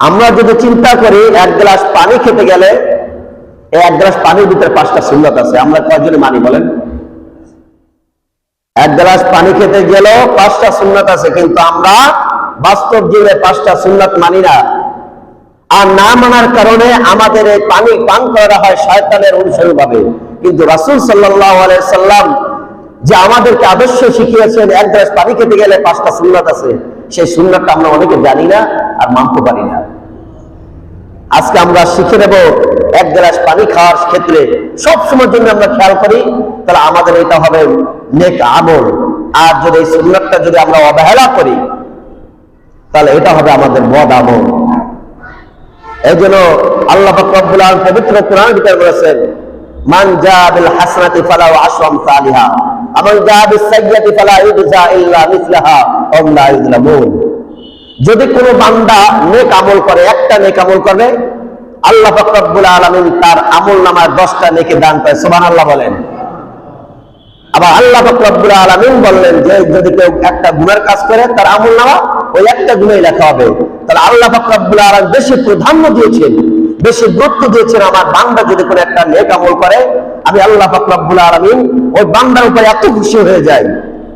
আমরা যদি চিন্তা করি এক গ্লাস পানি খেতে গেলে এই এক গ্লাস পানির ভিতরে 5টা সুন্নাত আছে, আমরা কয়জনে মানি বলেন? এক গ্লাস পানি খেতে গেলেও 5টা সুন্নাত আছে, কিন্তু আমরা বাস্তব জীবনে 5টা সুন্নাত মানি না। আর না মানার কারণে আমাদের এই পানি পান করা হয় শয়তানের অনুসরণ ভাবে। কিন্তু রাসূল সাল্লাল্লাহু আলাইহি সাল্লাম যে আমাদেরকে আদর্শ শিখিয়েছেন এক গ্লাস পানি খেতে গেলে 5টা সুন্নাত আছে, সেই সুন্নাতটা আমরা অনেকে জানি না আর মানতে পারি না। আজকে আমরা শিখে নেব এক গ্লাস পানি খাওয়ার ক্ষেত্রে সবসময়ের জন্য আমরা খেয়াল করি, তাহলে আমাদের এটা হবে নেক আমল। আর যদি এই সুন্নাতটা যদি আমরা অবহেলা করি তাহলে এটা হবে আমাদের বদ আমল। এই জন্য আল্লাহ পাক রব্বুল আলামিন পবিত্র কোরআনের ভিতরে বলেছেন, মান জা বিল হাসানাতি ফালাহু আশরু আমসালিহা ওয়া মান জা বিস সাইয়্যাতি ফালা ইউজা ইল্লা মিসলাহা ওয়া হুম লা ইউযলামুন। যদি কোনো বান্দা নেক আমল করে, একটা নেক আমল করবে, আল্লাহ পাক রব্বুল আলামিন তার আমলনামায় 10টা নেকি দান করে। সুবহানাল্লাহ বলেন। আবার আল্লাহ পাক রব্বুল আলামিন বললেন যে যদি কেউ একটা গুনার কাজ করে তার আমলনামা ওই একটা গুনাহই লেখা হবে। তাহলে আল্লাহ পাক রব্বুল আলামিন বেশি প্রাধান্য দিয়েছেন, বেশি গুরুত্ব দিয়েছেন আমার বান্দা যদি কোনো একটা নেক আমল করে, আমি আল্লাহ পাক রব্বুল আলামিন ওই বান্দার উপরে এত খুশি হয়ে যাই,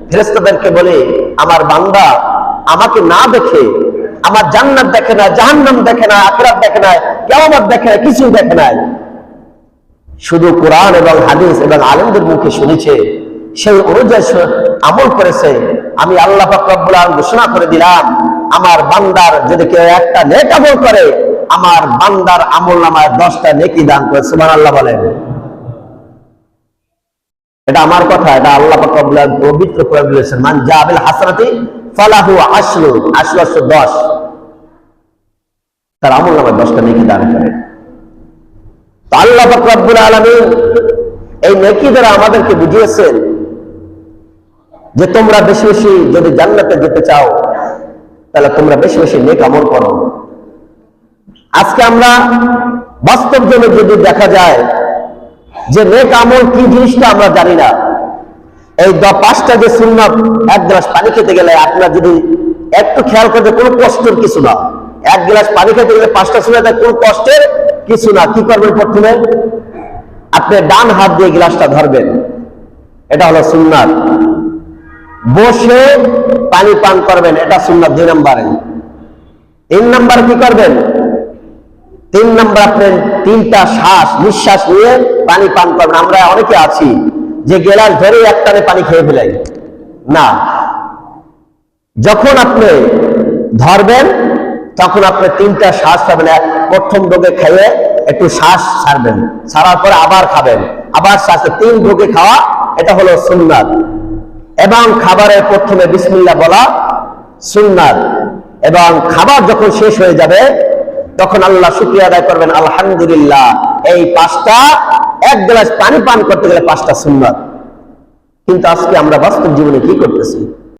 ফেরেশতাদেরকে বলে আমার বান্দা আমাকে না দেখে, আমার জান্নাত দেখে না, জাহান্নাম দেখে না, আখিরাত দেখে না, কিয়ামত দেখে না, কিছু দেখে না, শুধু কোরআন এবং হাদিস এবং আলেমদের মুখে শুনেছে, সেই অনুযায়ী আমল করেছে। আমি আল্লাহ পাক রব্বুল আলামিন ঘোষণা করে দিলাম, আমার বান্দার যদি কেউ একটা নেক আমল করে, আমার বান্দার আমলনামায় 10টা নেকি দান করে। সুবহানাল্লাহ বলেন। এটা আমার কথা, এটা আল্লাহ পাক রব্বুল আলামিন পবিত্র কোরআনে বলেছেন, মান জা বিল হাসানাতি ফালাহু আশরু, 10, তার আমলনামায় 10টা নেকি দান করে। তো আল্লাহ পাক রব্বুল আলামিন এই নেকি দ্বারা আমাদেরকে বুঝিয়েছেন যে তোমরা বেশি বেশি যদি জান্নাতে যেতে চাও তাহলে তোমরা বেশি বেশি নেক আমল করো। আজকে আমরা বাস্তব জীবনে যদি দেখা যায় যে নেক আমল কি জিনিসটা আমরা জানি না। এই 5টা যে সুন্নাত, এক গ্লাস পানি খেতে গেলে আপনারা যদি একটু খেয়াল করতে, কোনো কষ্টের কিছু না। এক গ্লাস পানি খেতে গেলে 5টা সুন্নাত, কোনো কষ্টের কিছু না। কি করবেন? প্রথমে আপনি ডান হাত দিয়ে গ্লাসটা ধরবেন, এটা হলো সুন্নাত। বসে পানি পান করবেন, এটা সুন্নাত 2 নম্বরে। 3 নম্বর কি করবেন? 3 নম্বর আপনি 3টা নিঃশ্বাস নিয়ে পানি পান করবেন। আমরা অনেকে আছি যে গ্লাস ধরে একটানে পানি খেয়ে ফেলাই না। যখন আপনি ধরবেন তখন আপনি 3টা শ্বাস পাবেন। প্রথম ঢোকে খেয়ে একটু শ্বাস ছাড়বেন, ছাড়ার পরে আবার খাবেন, আবার শ্বাস, 3 ঢোকে খাওয়া, এটা হলো সুন্নাত। এবং খাবারের প্রথমে বিসমিল্লাহ বলা সুন্নাত। এবং খাবার যখন শেষ হয়ে যাবে তখন আল্লাহ শুকরিয়া আদায় করবেন, আলহামদুলিল্লাহ। এই 5টা, এক গ্লাস পানি পান করতে গেলে 5টা সুন্নাত। কিন্তু আজকে আমরা বাস্তব জীবনে কি করতেছি?